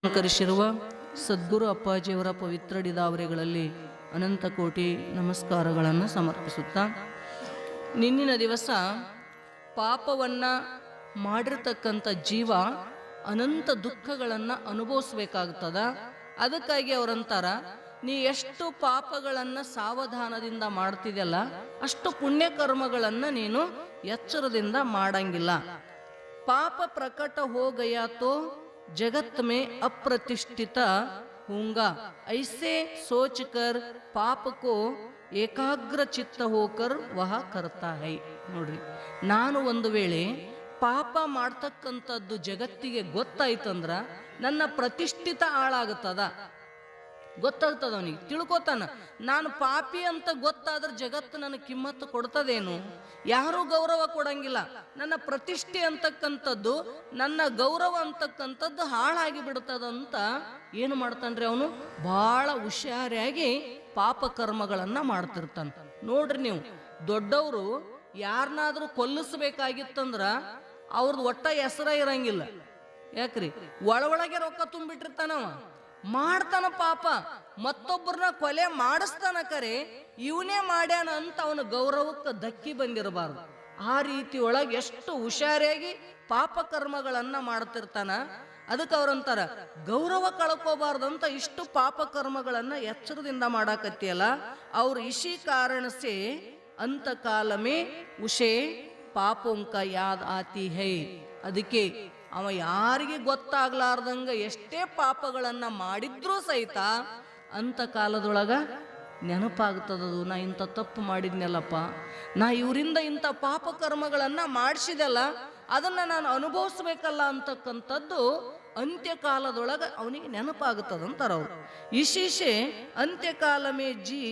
ಅಲಂಕರಿಸಿರುವ ಸದ್ಗುರು ಅಪ್ಪಾಜಿಯವರ ಪವಿತ್ರ ಡಿದಾವರೆಗಳಲ್ಲಿ ಅನಂತ ಕೋಟಿ ನಮಸ್ಕಾರಗಳನ್ನು ಸಮರ್ಪಿಸುತ್ತಾ, ನಿನ್ನಿನ ದಿವಸ ಪಾಪವನ್ನು ಮಾಡಿರ್ತಕ್ಕಂಥ ಜೀವ ಅನಂತ ದುಃಖಗಳನ್ನು ಅನುಭವಿಸ್ಬೇಕಾಗ್ತದ. ಅದಕ್ಕಾಗಿ ಅವರಂತಾರ, ನೀ ಎಷ್ಟು ಪಾಪಗಳನ್ನು ಸಾವಧಾನದಿಂದ ಮಾಡ್ತಿದೆಯಲ್ಲ ಅಷ್ಟು ಪುಣ್ಯಕರ್ಮಗಳನ್ನು ನೀನು ಎಚ್ಚರದಿಂದ ಮಾಡಂಗಿಲ್ಲ. ಪಾಪ ಪ್ರಕಟ ಹೋ ಗಯಾ ತೋ जगत में अप्रतिष्ठित होगा, ऐसे सोचकर पाप को ಏಕಾಗ್ರ ಚಿತ್ತ ಹೋಕರ್ ವಹ ಕರ್ತಾ ಹೈ. ನೋಡ್ರಿ, ನಾನು ಒಂದು ವೇಳೆ ಪಾಪ ಮಾಡ್ತಕ್ಕಂಥದ್ದು ಜಗತ್ತಿಗೆ ಗೊತ್ತಾಯ್ತಂದ್ರ ನನ್ನ ಪ್ರತಿಷ್ಠಿತ ಹಾಳಾಗುತ್ತದ. ಗೊತ್ತಾಗ್ತದ, ಅವನಿಗೆ ತಿಳ್ಕೊತಾನ, ನಾನು ಪಾಪಿ ಅಂತ ಗೊತ್ತಾದ್ರೆ ಜಗತ್ತು ನನ್ನ ಕಿಮ್ಮತ್ತು ಕೊಡ್ತದೇನು? ಯಾರೂ ಗೌರವ ಕೊಡಂಗಿಲ್ಲ. ನನ್ನ ಪ್ರತಿಷ್ಠೆ ಅಂತಕ್ಕಂಥದ್ದು, ನನ್ನ ಗೌರವ ಅಂತಕ್ಕಂಥದ್ದು ಹಾಳಾಗಿ ಬಿಡ್ತದಂತ ಏನು ಮಾಡ್ತಾನ್ರಿ ಅವನು? ಬಹಳ ಹುಷಾರಿಯಾಗಿ ಪಾಪ ಕರ್ಮಗಳನ್ನ ಮಾಡ್ತಿರ್ತಾನೆ. ನೋಡ್ರಿ, ನೀವು ದೊಡ್ಡವರು ಯಾರನ್ನಾದ್ರೂ ಕೊಲ್ಲಿಸ್ಬೇಕಾಗಿತ್ತಂದ್ರ ಅವ್ರದ್ದು ಒಟ್ಟ ಹೆಸರ ಇರಂಗಿಲ್ಲ. ಯಾಕ್ರಿ? ಒಳಗೆ ರೊಕ್ಕ ತುಂಬಿಟ್ಟಿರ್ತಾನವ, ಮಾಡ್ತಾನ ಪಾಪ, ಮತ್ತೊಬ್ಬರನ್ನ ಕೊಲೆ ಮಾಡಿಸ್ತಾನ. ಕರೆ ಇವನೇ ಮಾಡ್ಯಾನ ಅಂತ ಅವನ ಗೌರವಕ್ಕೆ ಧಕ್ಕಿ ಬಂದಿರಬಾರ್ದು. ಆ ರೀತಿ ಒಳಗೆ ಎಷ್ಟು ಹುಷಾರಿಯಾಗಿ ಪಾಪ ಕರ್ಮಗಳನ್ನ ಮಾಡ್ತಿರ್ತಾನ. ಅದಕ್ಕೆ ಅವ್ರಂತಾರ, ಗೌರವ ಕಳ್ಕೋಬಾರ್ದಂತ ಇಷ್ಟು ಪಾಪ ಕರ್ಮಗಳನ್ನ ಎಚ್ಚರದಿಂದ ಮಾಡಾಕತ್ತಿಯಲ್ಲ. ಅವ್ರ ಇಶಿ ಕಾರಣಸೆ ಅಂತ ಕಾಲಮೇ ಉಷೆ ಪಾಪೋಂಕ ಯಾದ್ ಆತಿ ಹೈ. ಅದಕ್ಕೆ ಅವ ಯಾರಿಗೆ ಗೊತ್ತಾಗ್ಲಾರ್ದಂಗ ಎಷ್ಟೇ ಪಾಪಗಳನ್ನ ಮಾಡಿದ್ರೂ ಸಹಿತ ಅಂತ ಕಾಲದೊಳಗ ನೆನಪಾಗ್ತದದು, ನಾ ಇಂಥ ತಪ್ಪು ಮಾಡಿದ್ನಲ್ಲಪ್ಪ, ನಾ ಇವರಿಂದ ಇಂಥ ಪಾಪ ಕರ್ಮಗಳನ್ನ ಮಾಡಿಸಿದೆಲ್ಲ, ಅದನ್ನ ನಾನು ಅನುಭವಿಸ್ಬೇಕಲ್ಲ ಅಂತಕ್ಕಂಥದ್ದು ಅಂತ್ಯಕಾಲದೊಳಗ ಅವನಿಗೆ ನೆನಪಾಗುತ್ತದಂತಾರ ಅವ್ರು. ಇಶೀಶೆ ಅಂತ್ಯಕಾಲ ಮೇ ಜಿ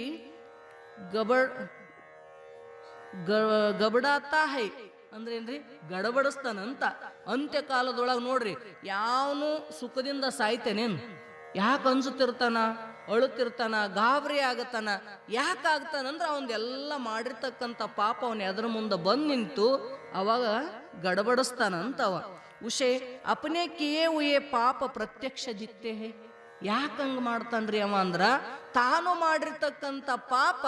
ಗಬಡಾತಾ ಹೈ ಅಂದ್ರೆ ಏನ್ರಿ? ಗಡಬಡಿಸ್ತಾನಂತ. ಅಂತ್ಯಕಾಲದೊಳಗೆ ನೋಡ್ರಿ, ಯಾವನು ಸುಖದಿಂದ ಸಾಯ್ತೇನೇನು? ಯಾಕೆ ಅನ್ಸುತ್ತಿರ್ತಾನ, ಅಳುತ್ತಿರ್ತಾನ, ಗಾಬರಿ ಆಗತ್ತಾನ. ಯಾಕಾಗ್ತಾನಂದ್ರೆ ಅವನ್ನೆಲ್ಲ ಮಾಡಿರ್ತಕ್ಕಂಥ ಪಾಪ ಅವನ ಎದ್ರ ಮುಂದೆ ಬಂದು ನಿಂತು ಅವಾಗ ಗಡಬಡಿಸ್ತಾನಂತವ. ಉಷೆ ಅಪನೆ ಕಿಯೇ ಹುಯೇ ಪಾಪ ಪ್ರತ್ಯಕ್ಷ ದಿಕ್ತೆ ಹೇ. ಯಾಕಂಗ ಮಾಡ್ತಾನ್ರಿ ಅವ ಅಂದ್ರ, ತಾನು ಮಾಡಿರ್ತಕ್ಕಂಥ ಪಾಪ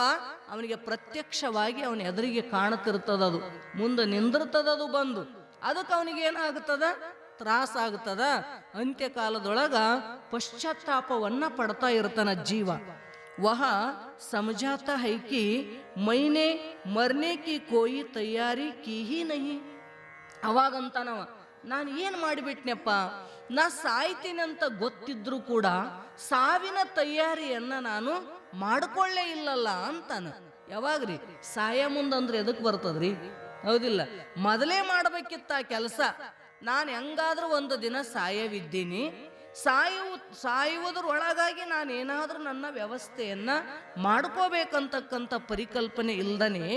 ಅವನಿಗೆ ಪ್ರತ್ಯಕ್ಷವಾಗಿ ಅವನ ಎದುರಿಗೆ ಕಾಣುತ್ತಿರ್ತದದು, ಮುಂದೆ ನಿಂದಿರ್ತದದು ಬಂದು. ಅದಕ್ಕೆ ಅವನಿಗೆ ಏನಾಗುತ್ತದ? ತ್ರಾಸ ಆಗುತ್ತದ. ಅಂತ್ಯಕಾಲದೊಳಗ ಪಶ್ಚಾತ್ತಾಪವನ್ನ ಪಡ್ತಾ ಇರ್ತಾನ ಜೀವ. ವಹ ಸಮಜಾತ ಹೈಕಿ ಮೈನೆ ಮರ್ನೆ ಕಿ ಕೋಯಿ ತಯಾರಿ ಕಿ ಹಿ ನಹಿ. ಅವಾಗಂತಾನವ, ನಾನು ಏನು ಮಾಡಿಬಿಟ್ನಪ್ಪ, ನಾ ಸಾಯ್ತೀನಿ ಅಂತ ಗೊತ್ತಿದ್ರು ಕೂಡ ಸಾವಿನ ತಯಾರಿಯನ್ನ ನಾನು ಮಾಡ್ಕೊಳ್ಳೇ ಇಲ್ಲಲ್ಲ ಅಂತಾನ. ಯಾವಾಗ್ರಿ? ಸಾಯ ಮುಂದಂದ್ರೆ ಎದಕ್ ಬರ್ತದ್ರಿ? ಹೌದಿಲ್ಲ? ಮೊದಲೇ ಮಾಡ್ಬೇಕಿತ್ತ ಕೆಲಸ. ನಾನು ಹೆಂಗಾದ್ರೂ ಒಂದು ದಿನ ಸಾಯವಿದ್ದೀನಿ, ಸಾಯುವುದರೊಳಗಾಗಿ ನಾನೇನಾದ್ರೂ ನನ್ನ ವ್ಯವಸ್ಥೆಯನ್ನ ಮಾಡ್ಕೋಬೇಕಂತಕ್ಕಂಥ ಪರಿಕಲ್ಪನೆ ಇಲ್ದನೆ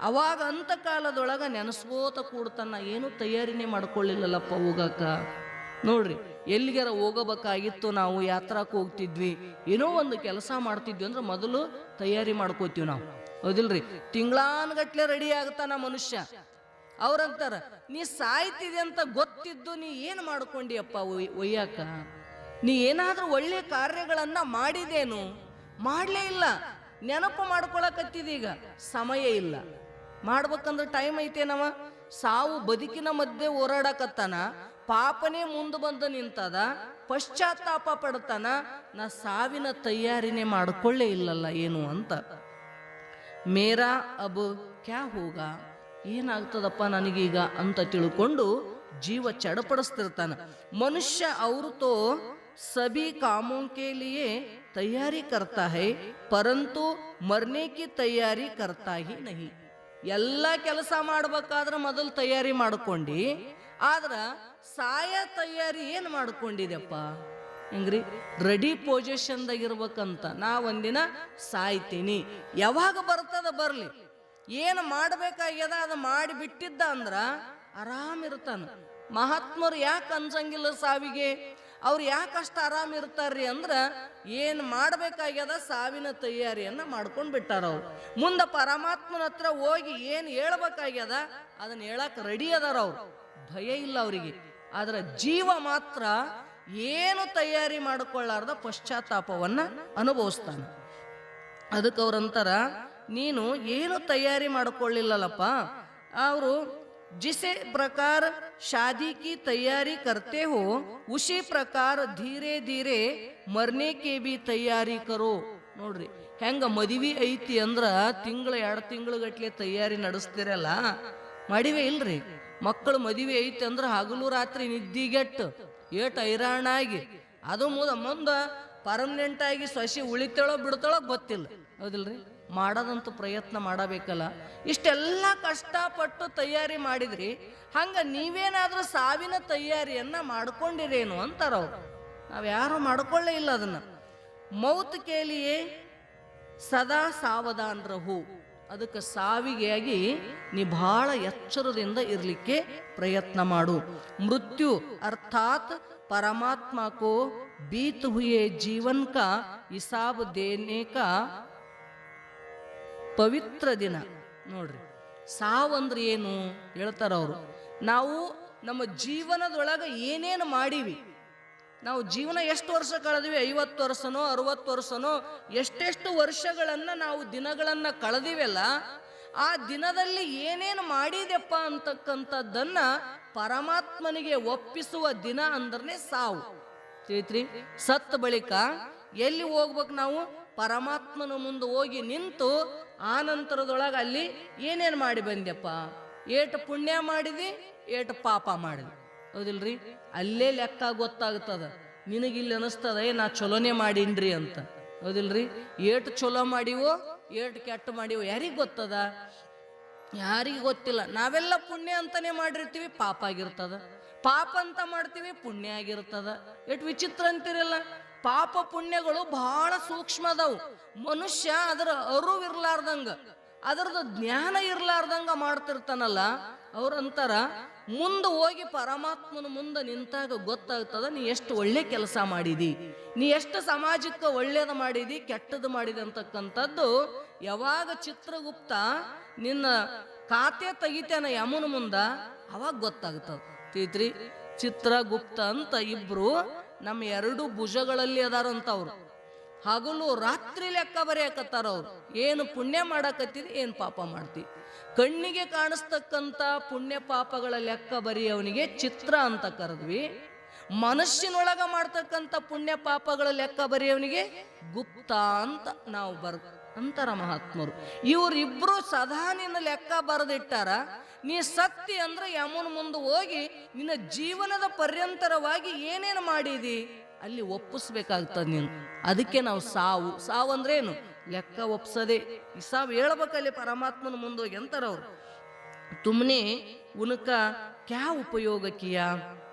ಅವಾಗ ಅಂತ ಕಾಲದೊಳಗ ನೆನೆಸ್ಕೋತ ಕೂಡ್ತಾನ. ಏನು ತಯಾರಿನೇ ಮಾಡ್ಕೊಳ್ಳಿಲ್ಲಲ್ಲಪ್ಪ ಹೋಗಾಕ. ನೋಡ್ರಿ, ಎಲ್ಲಿಗಾರ ಹೋಗಬೇಕಾಗಿತ್ತು, ನಾವು ಯಾತ್ರಾಕ್ ಹೋಗ್ತಿದ್ವಿ, ಏನೋ ಒಂದು ಕೆಲಸ ಮಾಡ್ತಿದ್ವಿ ಅಂದ್ರೆ ಮೊದಲು ತಯಾರಿ ಮಾಡ್ಕೋತೀವಿ ನಾವು, ಹೌದಿಲ್ರಿ? ತಿಂಗಳಾನ್ಗಟ್ಲೆ ರೆಡಿ ಆಗ್ತಾನ ಮನುಷ್ಯ. ಅವ್ರಂತಾರ, ನೀ ಸಾಯ್ತಿದೆ ಅಂತ ಗೊತ್ತಿದ್ದು ನೀ ಏನು ಮಾಡ್ಕೊಂಡಿಯಪ್ಪ ಒಯ್ಯಾಕ? ನೀ ಏನಾದ್ರೂ ಒಳ್ಳೆ ಕಾರ್ಯಗಳನ್ನ ಮಾಡಿದೇನು? ಮಾಡ್ಲೇ ಇಲ್ಲ. ನೆನಪು ಮಾಡ್ಕೊಳಕತ್ತಿದೀಗ, ಸಮಯ ಇಲ್ಲ. ಮಾಡ್ಬೇಕಂದ್ರೆ ಟೈಮ್ ಐತೇನವ? ಸಾವು ಬದುಕಿನ ಮಧ್ಯೆ ಹೋರಾಡಕತ್ತಾನ, ಪಾಪನೇ ಮುಂದೆ ಬಂದು ನಿಂತದ, ಪಶ್ಚಾತ್ತಾಪ ಪಡ್ತಾನ, ನಾ ಸಾವಿನ ತಯಾರಿನೇ ಮಾಡ್ಕೊಳ್ಳೇ ಇಲ್ಲಲ್ಲ ಏನು ಅಂತ. ಮೇರಾ ಅಬ್ ಕ್ಯಾ ಹೋಗ, ಏನಾಗ್ತದಪ್ಪ ನನಗೀಗ ಅಂತ ತಿಳ್ಕೊಂಡು ಜೀವ ಚಡಪಡಿಸ್ತಿರ್ತಾನ. ಮನುಷ್ಯ ಅವರು ತೋ ಸಭಿ ಕಾಮೋಂ ಕೆ ಲಿಯೇ ತಯಾರಿ ಕರ್ತಾ ಹೈ, ಪರಂತು ಮರ್ನೆ ಕಿ ತಯಾರಿ ಕರ್ತಾ ಹಿ ನಹಿ. ಎಲ್ಲ ಕೆಲಸ ಮಾಡ್ಬೇಕಾದ್ರೆ ಮೊದಲು ತಯಾರಿ ಮಾಡ್ಕೊಂಡಿ, ಆದ್ರ ಸಾಯ ತಯಾರಿ ಏನು ಮಾಡ್ಕೊಂಡಿದೆಪ್ಪ? ಹೆಂಗ್ರಿ? ರೆಡಿ ಪೊಸಿಷನ್ದಾಗ ಇರ್ಬೇಕಂತ. ನಾ ಒಂದಿನ ಸಾಯ್ತೀನಿ, ಯಾವಾಗ ಬರ್ತದ ಬರ್ಲಿ, ಏನು ಮಾಡ್ಬೇಕಾಗ್ಯದ ಅದು ಮಾಡಿ ಬಿಟ್ಟಿದ್ದ ಅಂದ್ರ ಆರಾಮಿರ್ತಾನ. ಮಹಾತ್ಮರು ಯಾಕೆ ಅನ್ಸಂಗಿಲ್ಲ ಸಾವಿಗೆ? ಅವ್ರು ಯಾಕಷ್ಟು ಆರಾಮ್ ಇರ್ತಾರ್ರಿ ಅಂದ್ರ, ಏನು ಮಾಡ್ಬೇಕಾಗ್ಯದ ಸಾವಿನ ತಯಾರಿಯನ್ನ ಮಾಡ್ಕೊಂಡು ಬಿಟ್ಟಾರ ಅವ್ರು. ಮುಂದೆ ಪರಮಾತ್ಮನ ಹತ್ರ ಹೋಗಿ ಏನು ಹೇಳ್ಬೇಕಾಗ್ಯದ ಅದನ್ನ ಹೇಳಕ್ ರೆಡಿ ಅದಾರ ಅವ್ರು. ಭಯ ಇಲ್ಲ ಅವರಿಗೆ. ಆದ್ರೆ ಜೀವ ಮಾತ್ರ ಏನು ತಯಾರಿ ಮಾಡಿಕೊಳ್ಳಾರ್ದ ಪಶ್ಚಾತ್ತಾಪವನ್ನು ಅನುಭವಿಸ್ತಾನೆ. ಅದಕ್ಕೆ ಅವ್ರಂತಾರ, ನೀನು ಏನು ತಯಾರಿ ಮಾಡಿಕೊಳ್ಳಿಲ್ಲಲ್ಲಪ್ಪ. ಅವರು जिसे प्रकार शादी की तैयारी करते हो उसी प्रकार धीरे धीरे मरने के भी तैयारी करो. ನೋಡ್ರಿ ಹೆಂಗ ಮದುವೆ ಐತಿ ಅಂದ್ರ ತಿಂಗಳ 2 ತಿಂಗಳ ಗಟ್ಲೆ ತಯಾರಿ ನಡೆಸ್ತಿರಲ್ಲ, ಮಾಡಿವೆ ಇಲ್ರಿ. ಮಕ್ಕಳು ಮದುವೆ ಐತಿ ಅಂದ್ರ ಹಗಲು ರಾತ್ರಿ ನಿದ್ದಿಗೆಟ್ಟು ಏಟ್ ಹೈರಾಣಾಗಿ ಅದು ಮುಂದ ಪರ್ಮನೆಂಟ್ ಆಗಿ ಸೊಸಿ ಉಳಿತಾಳೋ ಬಿಡ್ತಾಳೋ ಗೊತ್ತಿಲ್ಲ, ಹೌದಿಲ್ರಿ. ಮಾಡೋದಂತೂ ಪ್ರಯತ್ನ ಮಾಡಬೇಕಲ್ಲ. ಇಷ್ಟೆಲ್ಲ ಕಷ್ಟಪಟ್ಟು ತಯಾರಿ ಮಾಡಿದ್ರಿ, ಹಂಗ ನೀವೇನಾದ್ರೂ ಸಾವಿನ ತಯಾರಿಯನ್ನ ಮಾಡ್ಕೊಂಡಿರೇನು ಅಂತಾರ ಅವ್ರು. ನಾವ್ಯಾರು ಮಾಡ್ಕೊಳ್ಳೇ ಇಲ್ಲ ಅದನ್ನ. ಮೌತ್ ಕೇಲಿಯೇ ಸದಾ ಸಾವಧಾನ್ ರಹು. ಅದಕ್ಕೆ ಸಾವಿಗೆಯಾಗಿ ನೀ ಬಹಳ ಎಚ್ಚರದಿಂದ ಇರಲಿಕ್ಕೆ ಪ್ರಯತ್ನ ಮಾಡು. ಮೃತ್ಯು ಅರ್ಥಾತ್ ಪರಮಾತ್ಮ ಕೋ बीत हुए जीवन का हिसाब देने का ಪವಿತ್ರ ದಿನ. ನೋಡ್ರಿ, ಸಾವಂದ್ರೆ ಏನು ಹೇಳ್ತಾರ ಅವರು. ನಾವು ನಮ್ಮ ಜೀವನದೊಳಗೆ ಏನೇನು ಮಾಡೀವಿ, ನಾವು ಜೀವನ ಎಷ್ಟು ವರ್ಷ ಕಳೆದ್ವಿ, 50 ವರ್ಷನೋ 60 ವರ್ಷನೋ ಎಷ್ಟೆಷ್ಟು ವರ್ಷಗಳನ್ನ ನಾವು ದಿನಗಳನ್ನ ಕಳೆದಿವೆಲ್ಲ, ಆ ದಿನದಲ್ಲಿ ಏನೇನು ಮಾಡಿದೆಪ್ಪ ಅಂತಕ್ಕಂಥದ್ದನ್ನ ಪರಮಾತ್ಮನಿಗೆ ಒಪ್ಪಿಸುವ ದಿನ ಅಂದ್ರೆ ಸಾವು. ತಿಳಿತ್ರಿ, ಸತ್ತ ಬಳಿಕ ಎಲ್ಲಿ ಹೋಗ್ಬೇಕು ನಾವು? ಪರಮಾತ್ಮನ ಮುಂದೆ ಹೋಗಿ ನಿಂತು ಆ ನಂತರದೊಳಗೆ ಅಲ್ಲಿ ಏನೇನು ಮಾಡಿ ಬಂದ್ಯಪ್ಪ, ಏಟು ಪುಣ್ಯ ಮಾಡಿದಿ, ಏಟು ಪಾಪ ಮಾಡಿದಿ, ಹೌದಿಲ್ರಿ. ಅಲ್ಲೇ ಲೆಕ್ಕ ಗೊತ್ತಾಗ್ತದ. ನಿನಗಿಲ್ಲಿ ಅನಿಸ್ತದ ನಾ ಚಲೋನೆ ಮಾಡೀನ್ರಿ ಅಂತ, ಹೌದಿಲ್ರಿ. ಏಟು ಚಲೋ ಮಾಡಿವೋ ಏಟು ಕೆಟ್ಟ ಮಾಡಿವೋ ಯಾರಿಗೆ ಗೊತ್ತದ? ಯಾರಿಗೆ ಗೊತ್ತಿಲ್ಲ. ನಾವೆಲ್ಲ ಪುಣ್ಯ ಅಂತಾನೆ ಮಾಡಿರ್ತೀವಿ, ಪಾಪ ಆಗಿರ್ತದ. ಪಾಪ ಅಂತ ಮಾಡ್ತೀವಿ, ಪುಣ್ಯ ಆಗಿರ್ತದ. ಎಷ್ಟು ವಿಚಿತ್ರ ಅಂತಿರಲ್ಲ. ಪಾಪ ಪುಣ್ಯಗಳು ಬಹಳ ಸೂಕ್ಷ್ಮ ಅದಾವು. ಮನುಷ್ಯ ಅದರ ಅರಿವಿರ್ಲಾರ್ದಂಗ, ಅದರದ್ದು ಜ್ಞಾನ ಇರ್ಲಾರ್ದಂಗ ಮಾಡ್ತಿರ್ತಾನಲ್ಲ. ಅವ್ರಂತಾರ, ಮುಂದೆ ಹೋಗಿ ಪರಮಾತ್ಮನ ಮುಂದೆ ನಿಂತಾಗ ಗೊತ್ತಾಗ್ತದ ನೀ ಎಷ್ಟು ಒಳ್ಳೆ ಕೆಲಸ ಮಾಡಿದಿ, ನೀ ಎಷ್ಟು ಸಮಾಜಕ್ಕೆ ಒಳ್ಳೇದು ಮಾಡಿದಿ, ಕೆಟ್ಟದ್ದು ಮಾಡಿದಿ ಅಂತಕ್ಕಂಥದ್ದು. ಯಾವಾಗ ಚಿತ್ರಗುಪ್ತ ನಿನ್ನ ಖಾತೆ ತೆಗಿತಾನ ಯಮುನ ಮುಂದ, ಅವಾಗ ಗೊತ್ತಾಗ್ತದ. ತೀತ್ರಿ, ಚಿತ್ರಗುಪ್ತ ಅಂತ ಇಬ್ರು ನಮ್ಮ 2 ಭುಜಗಳಲ್ಲಿ ಅದಾರಂತ. ಅವ್ರು ಹಗಲು ರಾತ್ರಿ ಲೆಕ್ಕ ಬರೆಯಕತ್ತಾರ. ಅವ್ರು ಏನು ಪುಣ್ಯ ಮಾಡಕತ್ತಿದ್, ಏನು ಪಾಪ ಮಾಡ್ತಿ. ಕಣ್ಣಿಗೆ ಕಾಣಿಸ್ತಕ್ಕಂಥ ಪುಣ್ಯ ಪಾಪಗಳ ಲೆಕ್ಕ ಬರೆಯವನಿಗೆ ಚಿತ್ರ ಅಂತ ಕರೆದ್ವಿ. ಮನಸ್ಸಿನೊಳಗ ಮಾಡ್ತಕ್ಕಂಥ ಪುಣ್ಯ ಪಾಪಗಳ ಲೆಕ್ಕ ಬರೆಯವನಿಗೆ ಗುಪ್ತ ಅಂತ ನಾವು ಅಂತಾರ ಮಹಾತ್ಮರು. ಇವರಿಬ್ರು ಸದಾ ನಿನ್ನ ಲೆಕ್ಕ ಬರೆದಿಟ್ಟಾರ. ನೀ ಸತ್ತಿ ಅಂದ್ರೆ ಯಮುನ ಮುಂದೆ ಹೋಗಿ ನಿನ್ನ ಜೀವನದ ಪರ್ಯಂತರವಾಗಿ ಏನೇನು ಮಾಡಿದಿ ಅಲ್ಲಿ ಒಪ್ಪಿಸ್ಬೇಕಾಗ್ತದ ನೀನು. ಅದಕ್ಕೆ ನಾವು ಸಾವು ಅಂದ್ರೆ ಏನು? ಲೆಕ್ಕ ಒಪ್ಸದೆ ಹಿಸಾಬ್ ಹೇಳ್ಬೇಕಲ್ಲಿ ಪರಮಾತ್ಮನ ಮುಂದೋಗಿ ಅಂತಾರ ಅವ್ರು. ತುಮ್ನೆ ಉನಕ ಕ್ಯಾ ಉಪಯೋಗ ಕಿಯಾ.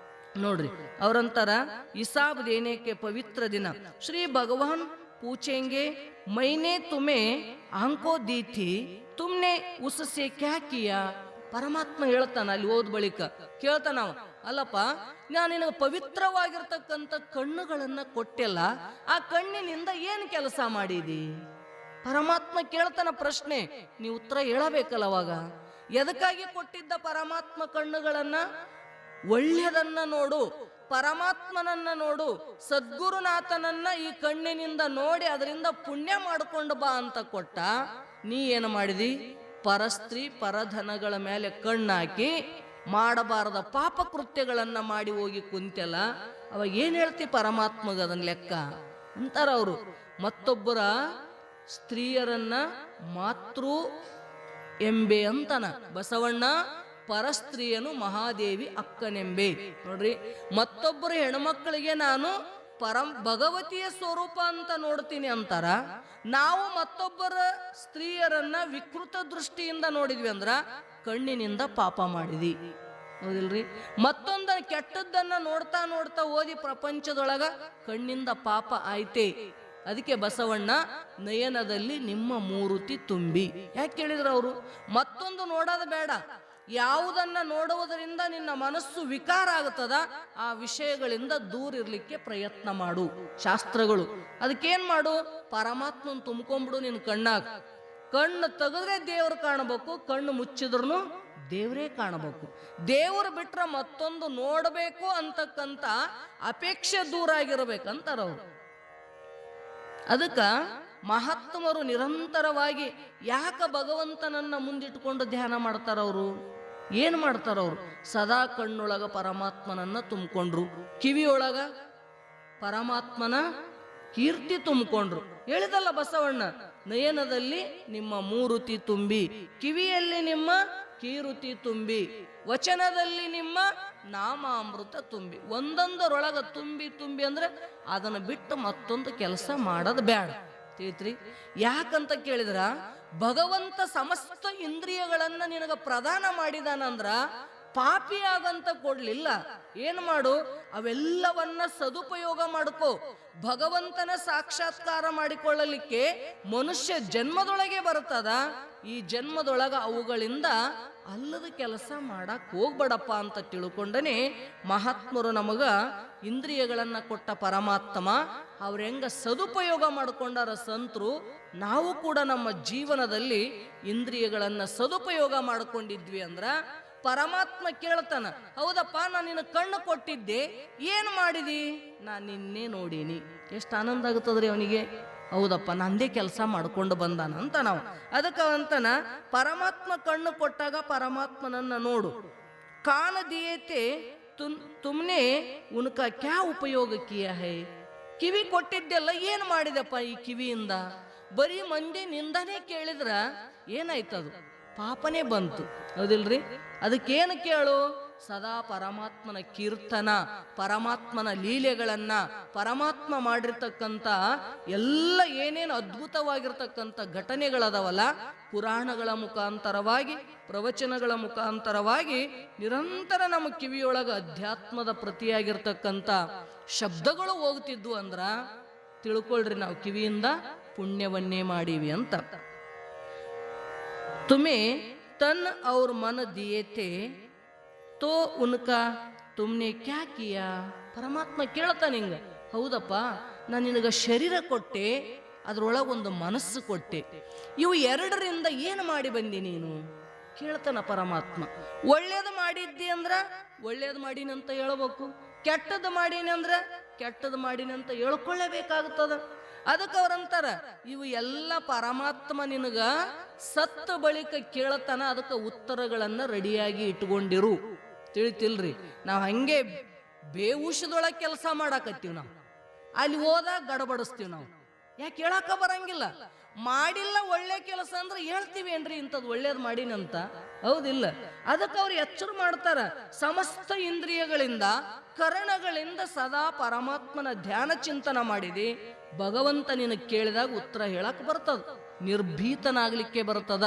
ನೋಡ್ರಿ, ಅವ್ರಂತಾರ, ಹಿಸಾಬ್ ದೇನೇಕೆ ಪವಿತ್ರ ದಿನ. ಶ್ರೀ ಭಗವಾನ್ पूछेंगे मैंने तुम्हें आंको दी थी तुमने उससे क्या किया. ಪರಮಾತ್ಮ ಹೇಳ್ತಾನ ಅಲ್ಲಿ ಓದ್ ಬಳಿಕ ಕೇಳ್ತಾನವ, ಅಲ್ಲಪ್ಪ ನಾನು ನಿನಗೆ ಪವಿತ್ರವಾಗಿರ್ತಕ್ಕಂಥ ಕಣ್ಣುಗಳನ್ನ ಕೊಟ್ಟೆಲ್ಲ, ಆ ಕಣ್ಣಿನಿಂದ ಏನು ಕೆಲಸ ಮಾಡಿದಿ? ಪರಮಾತ್ಮ ಕೇಳ್ತಾನ ಪ್ರಶ್ನೆ, ನೀವು ಉತ್ತರ ಹೇಳಬೇಕಲ್ಲ. ಅವಾಗ ಎದಕ್ಕಾಗಿ ಕೊಟ್ಟಿದ್ದ ಪರಮಾತ್ಮ ಕಣ್ಣುಗಳನ್ನ? ಒಳ್ಳೆಯದನ್ನ ನೋಡು, ಪರಮಾತ್ಮನನ್ನ ನೋಡು, ಸದ್ಗುರುನಾಥನನ್ನ ಈ ಕಣ್ಣಿನಿಂದ ನೋಡಿ ಅದರಿಂದ ಪುಣ್ಯ ಮಾಡಿಕೊಂಡು ಬಾ ಅಂತ ಕೊಟ್ಟ. ನೀ ಏನು ಮಾಡಿದಿ? ಪರಸ್ತ್ರೀ ಪರಧನಗಳ ಮೇಲೆ ಕಣ್ಣಾಕಿ ಮಾಡಬಾರದ ಪಾಪ ಕೃತ್ಯಗಳನ್ನ ಮಾಡಿ ಹೋಗಿ ಕುಂತೆಲ್ಲ. ಅವಾಗ ಏನ್ ಹೇಳ್ತಿ ಪರಮಾತ್ಮಗ ಅದನ್ನ ಲೆಕ್ಕ ಅಂತಾರ ಅವರು. ಮತ್ತೊಬ್ಬರ ಸ್ತ್ರೀಯರನ್ನ ಮಾತೃ ಎಂಬೆ ಅಂತನ ಬಸವಣ್ಣ. ಪರಸ್ತ್ರೀಯನು ಮಹಾದೇವಿ ಅಕ್ಕನೆಂಬೆ. ನೋಡ್ರಿ, ಮತ್ತೊಬ್ಬರ ಹೆಣ್ಮಕ್ಕಳಿಗೆ ನಾನು ಭಗವತಿಯ ಸ್ವರೂಪ ಅಂತ ನೋಡ್ತೀನಿ ಅಂತಾರ. ನಾವು ಮತ್ತೊಬ್ಬರ ಸ್ತ್ರೀಯರನ್ನ ವಿಕೃತ ದೃಷ್ಟಿಯಿಂದ ನೋಡಿದ್ವಿ ಅಂದ್ರ ಕಣ್ಣಿನಿಂದ ಪಾಪ ಮಾಡಿದಿ, ಹೌದಿಲ್ರಿ. ಮತ್ತೊಂದ ಕೆಟ್ಟದ್ದನ್ನ ನೋಡ್ತಾ ನೋಡ್ತಾ ಓದಿ ಪ್ರಪಂಚದೊಳಗ ಕಣ್ಣಿಂದ ಪಾಪ ಆಯ್ತೆ. ಅದಕ್ಕೆ ಬಸವಣ್ಣ ನಯನದಲ್ಲಿ ನಿಮ್ಮ ಮೂರುತಿ ತುಂಬಿ. ಯಾಕೆ ಕೇಳಿದ್ರು ಅವರು? ಮತ್ತೊಂದು ನೋಡೋದು ಬೇಡ, ಯಾವುದನ್ನ ನೋಡುವುದರಿಂದ ನಿನ್ನ ಮನಸ್ಸು ವಿಕಾರ ಆಗುತ್ತದ ಆ ವಿಷಯಗಳಿಂದ ದೂರ ಇರ್ಲಿಕ್ಕೆ ಪ್ರಯತ್ನ ಮಾಡು. ಶಾಸ್ತ್ರಗಳು ಅದಕ್ಕೇನ್ ಮಾಡು? ಪರಮಾತ್ಮನ್ ತುಂಬ್ಕೊಂಡ್ಬಿಡು ನಿನ್ ಕಣ್ಣಾಗ. ಕಣ್ಣು ತೆಗೆದ್ರೆ ದೇವ್ರು ಕಾಣಬೇಕು, ಕಣ್ಣು ಮುಚ್ಚಿದ್ರು ದೇವರೇ ಕಾಣಬೇಕು. ದೇವರು ಬಿಟ್ರೆ ಮತ್ತೊಂದು ನೋಡಬೇಕು ಅಂತಕ್ಕಂಥ ಅಪೇಕ್ಷೆ ದೂರ ಆಗಿರ್ಬೇಕಂತಾರ ಅವರು. ಅದಕ್ಕೆ ಮಹಾತ್ಮರು ನಿರಂತರವಾಗಿ ಯಾಕೆ ಭಗವಂತನನ್ನ ಮುಂದಿಟ್ಟುಕೊಂಡು ಧ್ಯಾನ ಮಾಡ್ತಾರವರು? ಏನು ಮಾಡ್ತಾರವ್ರು? ಸದಾ ಕಣ್ಣೊಳಗ ಪರಮಾತ್ಮನನ್ನ ತುಂಬಿಕೊಂಡ್ರು, ಕಿವಿಯೊಳಗ ಪರಮಾತ್ಮನ ಕೀರ್ತಿ ತುಂಬಿಕೊಂಡ್ರು. ಹೇಳಿದಲ್ಲ ಬಸವಣ್ಣ, ನಯನದಲ್ಲಿ ನಿಮ್ಮ ಮೂರುತಿ ತುಂಬಿ, ಕಿವಿಯಲ್ಲಿ ನಿಮ್ಮ ಕೀರುತಿ ತುಂಬಿ, ವಚನದಲ್ಲಿ ನಿಮ್ಮ ನಾಮಾಮೃತ ತುಂಬಿ. ಒಂದೊಂದರೊಳಗ ತುಂಬಿ ತುಂಬಿ ಅಂದ್ರೆ ಅದನ್ನು ಬಿಟ್ಟು ಮತ್ತೊಂದು ಕೆಲಸ ಮಾಡೋದು ಬೇಡ. ತಿಳಿತ್ರಿ? ಯಾಕಂತ ಕೇಳಿದ್ರ, ಭಗವಂತ ಸಮಸ್ತ ಇಂದ್ರಿಯಗಳನ್ನ ನಿನಗ ಪ್ರದಾನ ಮಾಡಿದಾನಂದ್ರ ಪಾಪಿ ಆಗಂತ ಕೊಡ್ಲಿಲ್ಲ. ಏನ್ ಮಾಡು, ಅವೆಲ್ಲವನ್ನ ಸದುಪಯೋಗ ಮಾಡ್ಕೋ. ಭಗವಂತನ ಸಾಕ್ಷಾತ್ಕಾರ ಮಾಡಿಕೊಳ್ಳಲಿಕ್ಕೆ ಮನುಷ್ಯ ಜನ್ಮದೊಳಗೆ ಬರ್ತದ. ಈ ಜನ್ಮದೊಳಗ ಅವುಗಳಿಂದ ಅಲ್ಲದ ಕೆಲಸ ಮಾಡಕ್ ಹೋಗ್ಬೇಡಪ್ಪ ಅಂತ ತಿಳ್ಕೊಂಡನೆ ಮಹಾತ್ಮರು ನಮಗ ಇಂದ್ರಿಯಗಳನ್ನ ಕೊಟ್ಟ ಪರಮಾತ್ಮ ಅವ್ರ ಹೆಂಗ ಸದುಪಯೋಗ ಮಾಡಿಕೊಂಡಾರ ಸಂತರು, ನಾವು ಕೂಡ ನಮ್ಮ ಜೀವನದಲ್ಲಿ ಇಂದ್ರಿಯಗಳನ್ನ ಸದುಪಯೋಗ ಮಾಡ್ಕೊಂಡಿದ್ವಿ ಅಂದ್ರ ಪರಮಾತ್ಮ ಕೇಳ್ತಾನ, ಹೌದಪ್ಪ ನಾನು ನಿನ್ನ ಕಣ್ಣು ಕೊಟ್ಟಿದ್ದೆ, ಏನು ಮಾಡಿದಿ? ನಾನು ನಿನ್ನೆ ನೋಡೀನಿ. ಎಷ್ಟು ಆನಂದ ಆಗುತ್ತದ್ರಿ ಅವನಿಗೆ. ಹೌದಪ್ಪ ನಂದೇ ಕೆಲಸ ಮಾಡ್ಕೊಂಡು ಬಂದಾನ ಅಂತ ನಾವು. ಅದಕ್ಕೆ ಅಂತನ ಪರಮಾತ್ಮ ಕಣ್ಣು ಕೊಟ್ಟಾಗ ಪರಮಾತ್ಮನನ್ನ ನೋಡು. ಕಾನ ದಿಯೇತೆ ತುಮ್ನೆ ಉನ್ಕ ಕ್ಯಾ ಉಪಯೋಗ ಕಿಯ ಹೈ. ಕಿವಿ ಕೊಟ್ಟಿದ್ದೆಲ್ಲ ಏನು ಮಾಡಿದಪ್ಪ ಈ ಕಿವಿಯಿಂದ? ಬರೀ ಮಂದಿ ನಿಂದನೇ ಕೇಳಿದ್ರ ಏನಾಯ್ತದು? ಪಾಪನೇ ಬಂತು. ಹೌದಿಲ್ರಿ? ಅದಕ್ಕೇನು ಕೇಳು? ಸದಾ ಪರಮಾತ್ಮನ ಕೀರ್ತನ, ಪರಮಾತ್ಮನ ಲೀಲೆಗಳನ್ನ, ಪರಮಾತ್ಮ ಮಾಡಿರ್ತಕ್ಕಂಥ ಎಲ್ಲ ಏನೇನು ಅದ್ಭುತವಾಗಿರ್ತಕ್ಕಂಥ ಘಟನೆಗಳದವಲ್ಲ, ಪುರಾಣಗಳ ಮುಖಾಂತರವಾಗಿ, ಪ್ರವಚನಗಳ ಮುಖಾಂತರವಾಗಿ ನಿರಂತರ ನಮ್ಮ ಕಿವಿಯೊಳಗ ಅಧ್ಯಾತ್ಮದ ಪ್ರತಿಯಾಗಿರ್ತಕ್ಕಂಥ ಶಬ್ದಗಳು ಹೋಗ್ತಿದ್ವು ಅಂದ್ರ ತಿಳ್ಕೊಳ್ರಿ, ನಾವು ಕಿವಿಯಿಂದ ಪುಣ್ಯವನ್ನೇ ಮಾಡೀವಿ ಅಂತ. तुम्हें तन और मन दिए थे तो उनका तुमने क्या किया. ಪರಮಾತ್ಮ ಕೇಳ್ತಾನೆ ಹಿಂಗ, ಹೌದಪ್ಪ ನಾನು ನಿನಗ ಶರೀರ ಕೊಟ್ಟೆ, ಅದರೊಳಗೊಂದು ಮನಸ್ಸು ಕೊಟ್ಟೆ, ಇವು ಎರಡರಿಂದ ಏನು ಮಾಡಿ ಬಂದಿ ನೀನು? ಕೇಳ್ತಾನ ಪರಮಾತ್ಮ. ಒಳ್ಳೇದು ಮಾಡಿದ್ದಿ ಅಂದ್ರ ಒಳ್ಳೇದು ಮಾಡೀನಂತ ಹೇಳ್ಬೇಕು, ಕೆಟ್ಟದ್ದು ಮಾಡೀನಿ ಅಂದ್ರ ಕೆಟ್ಟದ್ದು ಮಾಡೀನಿ ಅಂತ ಹೇಳ್ಕೊಳ್ಳೇಬೇಕಾಗುತ್ತದ. ಅದಕ್ಕೆ ಅವ್ರಂತಾರ, ಇವು ಎಲ್ಲ ಪರಮಾತ್ಮ ನಿನಗ ಸತ್ತ ಬಳಿಕ ಕೇಳತನ, ಅದಕ್ಕೆ ಉತ್ತರಗಳನ್ನ ರೆಡಿಯಾಗಿ ಇಟ್ಕೊಂಡಿರು. ತಿಳಿತಿಲ್ರಿ? ನಾವು ಹಂಗೆ ಬೇವುಷದೊಳಗೆ ಕೆಲಸ ಮಾಡಾಕತ್ತೀವಿ. ನಾವು ಅಲ್ಲಿ ಹೋದಾಗ ಗಡಬಡಿಸ್ತೀವಿ. ನಾವು ಯಾಕೆ ಹೇಳಾಕ ಬರಂಗಿಲ್ಲ. ಮಾಡಿಲ್ಲ ಒಳ್ಳೆ ಕೆಲಸ ಅಂದ್ರೆ ಹೇಳ್ತೀವಿ ಏನ್ರಿ ಇಂಥದ್ದು ಒಳ್ಳೇದು ಮಾಡೀನಂತ, ಹೌದಿಲ್ಲ? ಅದಕ್ಕೆ ಅವ್ರು ಎಚ್ಚರ ಮಾಡ್ತಾರ, ಸಮಸ್ತ ಇಂದ್ರಿಯಗಳಿಂದ ಕರಣಗಳಿಂದ ಸದಾ ಪರಮಾತ್ಮನ ಧ್ಯಾನ ಚಿಂತನ ಮಾಡಿದಿ, ಭಗವಂತ ನಿನ್ನ ಕೇಳಿದಾಗ ಉತ್ತರ ಹೇಳಕ್ ಬರ್ತದ, ನಿರ್ಭೀತನಾಗ್ಲಿಕ್ಕೆ ಬರ್ತದ.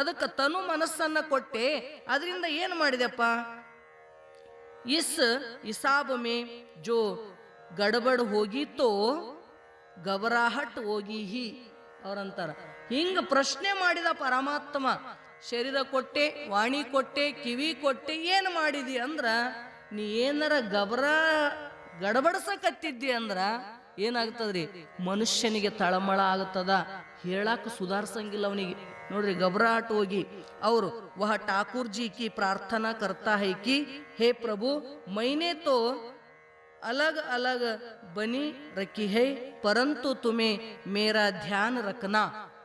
ಅದಕ್ಕೆ ತನು ಮನಸ್ಸನ್ನ ಕೊಟ್ಟೆ, ಅದರಿಂದ ಏನು ಮಾಡಿದೆಪ್ಪ? ಇಸ್ ಹಿಸಾಬ್ ಮೇ ಜೋ ಗಡಬಡ್ ಹೋಗಿತೋ ಗಬರಾಹಟ್ ಹೋಗಿ ಹಿ. ಅವ್ರಂತಾರ, ಹಿಂಗ ಪ್ರಶ್ನೆ ಮಾಡಿದ ಪರಮಾತ್ಮ, ಶರೀರ ಕೊಟ್ಟೆ, ವಾಣಿ ಕೊಟ್ಟೆ, ಕಿವಿ ಕೊಟ್ಟೆ, ಏನು ಮಾಡಿದಿ ಅಂದ್ರ ನೀ ಏನಾರ ಗಡಬಡಿಸಕತ್ತಿದ್ದಿ ಅಂದ್ರ ಏನಾಗ್ತದ್ರಿ? ಮನುಷ್ಯನಿಗೆ ತಳಮಳ ಆಗ್ತದ, ಹೇಳಾಕ ಸುಧಾರ್ಸಂಗಿಲ್ಲ ಅವನಿಗೆ. ನೋಡ್ರಿ, ಗಬರಾಟ್ ಹೋಗಿ ಅವರು ವಹ ಠಾಕೂರ್ ಜಿ ಕಿ ಪ್ರಾರ್ಥನಾ ಕರ್ತಾ ಹೈ ಕಿ ಹೇ ಪ್ರಭು ಮೈನೆ ತೋ अलग अलग बनी रखी है परंतु तुम्हें मेरा ध्यान रखना.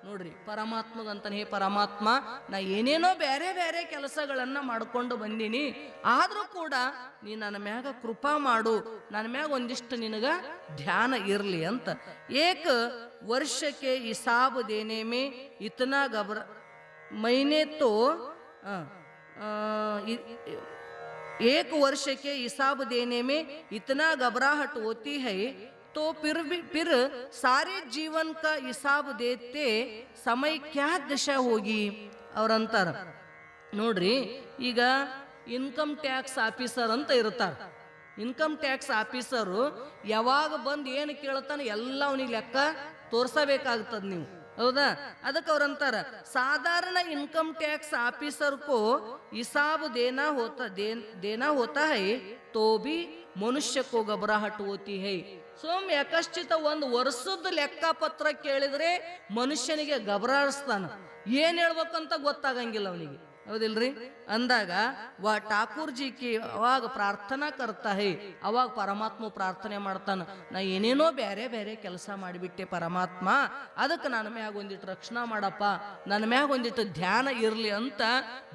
ನೋಡ್ರಿ, ಪರಮಾತ್ಮಗಂತಾನೆ, ಹೇ ಪರಮಾತ್ಮ, ನಾ ಏನೇನೋ ಬೇರೆ ಬೇರೆ ಕೆಲಸಗಳನ್ನ ಮಾಡ್ಕೊಂಡು ಬಂದೀನಿ, ಆದ್ರೂ ಕೂಡ ನೀ ನನ್ನ ಮ್ಯಾಗ ಕೃಪಾ ಮಾಡು, ನನ್ನ ಮ್ಯಾಗ ಒಂದಿಷ್ಟು ನಿನಗ ಧ್ಯಾನ ಇರ್ಲಿ ಅಂತ. ಏಕ ವರ್ಷಕ್ಕೆ ಹಿಸಾಬ್ ದೇನೆ ಮೇ ಇತನಾ ಗಬರ ಮೈನೆ ತೋ एक वर्ष के हिसाब देने में इतना घबराहट होती है तो फिर सारे जीवन का हिसाब देते समय क्या दशा होगी. ಅವ್ರಂತಾರ ನೋಡ್ರಿ, ಈಗ ಇನ್ಕಮ್ ಟ್ಯಾಕ್ಸ್ ಆಫೀಸರ್ ಅಂತ ಇರ್ತಾರ. ಇನ್ಕಮ್ ಟ್ಯಾಕ್ಸ್ ಆಫೀಸರು ಯಾವಾಗ ಬಂದು ಏನು ಕೇಳ್ತಾನೆ ಎಲ್ಲ ಅವನಿಗೆ ಲೆಕ್ಕ ತೋರ್ಸಬೇಕಾಗ್ತದ ನೀವು, ಹೌದಾ? ಅದಕ್ಕೆ ಅವ್ರಂತಾರ, ಸಾಧಾರಣ ಇನ್ಕಮ್ ಟ್ಯಾಕ್ಸ್ ಆಫೀಸರ್ को हिसाब देना होता है तो भी मनुष्य को घबराहट होती है. ಸೋಮ್ ಯಕಶ್ಚಿತ ಒಂದು ವರ್ಷದ ಲೆಕ್ಕಪತ್ರ ಕೇಳಿದ್ರೆ ಮನುಷ್ಯನಿಗೆ ಗಬರಾಡಿಸ್ತಾನ, ಏನ್ ಹೇಳ್ಬೇಕಂತ ಗೊತ್ತಾಗಂಗಿಲ್ಲ ಅವನಿಗೆ, ಹೌದಿಲ್ರಿ? ಅಂದಾಗ ವಾ ಠಾಕೂರ್ ಜಿ ಕಿ ಅವಾಗ ಪ್ರಾರ್ಥನಾ ಕರ್ತಾ ಹೇ, ಅವಾಗ ಪರಮಾತ್ಮ ಪ್ರಾರ್ಥನೆ ಮಾಡ್ತಾನ, ನಾ ಏನೇನೋ ಬೇರೆ ಬೇರೆ ಕೆಲಸ ಮಾಡಿಬಿಟ್ಟೆ ಪರಮಾತ್ಮ, ಅದಕ್ಕೆ ನನ್ನ ಮ್ಯಾಗ ಒಂದಿಟ್ಟು ರಕ್ಷಣಾ ಮಾಡಪ್ಪ, ನನ್ನ ಮ್ಯಾಗ ಒಂದಿಟ್ಟು ಧ್ಯಾನ ಇರ್ಲಿ ಅಂತ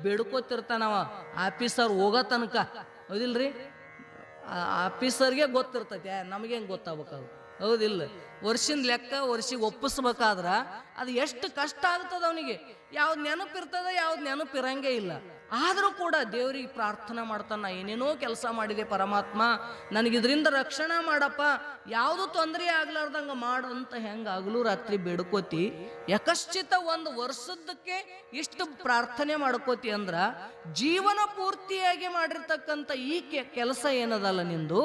ಬೇಡ್ಕೋತಿರ್ತಾನವ ಆಫೀಸರ್ ಹೋಗೋ ತನಕ. ಹೌದಿಲ್ರಿ? ಆಫೀಸರ್ಗೆ ಗೊತ್ತಿರ್ತೈತೆ, ನಮಗೆ ಹೆಂಗೆ ಗೊತ್ತಾಗಬೇಕು? ಹೌದಿಲ್ಲ? ವರ್ಷಿನ ಲೆಕ್ಕ ವರ್ಷಿಗೆ ಒಪ್ಪಿಸ್ಬೇಕಾದ್ರ ಅದು ಎಷ್ಟು ಕಷ್ಟ ಆಗ್ತದ ಅವನಿಗೆ. ಯಾವ್ದು ನೆನಪಿರ್ತದ, ಯಾವ್ದು ನೆನಪಿರಂಗೇ ಇಲ್ಲ. ಆದರೂ ಕೂಡ ದೇವ್ರಿಗೆ ಪ್ರಾರ್ಥನೆ ಮಾಡ್ತಾನ, ಏನೇನೋ ಕೆಲಸ ಮಾಡಿದೆ ಪರಮಾತ್ಮ, ನನಗಿದ್ರಿಂದ ರಕ್ಷಣೆ ಮಾಡಪ್ಪ, ಯಾವುದು ತೊಂದರೆ ಆಗ್ಲಾರ್ದಂಗ ಮಾಡು ಅಂತ ಹೆಂಗೆ ಹಗಲು ರಾತ್ರಿ ಬೇಡ್ಕೋತಿ. ಯಕಶ್ಚಿತ ಒಂದು ವರ್ಷದಕ್ಕೆ ಇಷ್ಟು ಪ್ರಾರ್ಥನೆ ಮಾಡ್ಕೋತಿ ಅಂದ್ರ ಜೀವನ ಪೂರ್ತಿಯಾಗಿ ಮಾಡಿರ್ತಕ್ಕಂಥ ಈ ಕೆಲಸ ಏನದಲ್ಲ ನಿಂದು,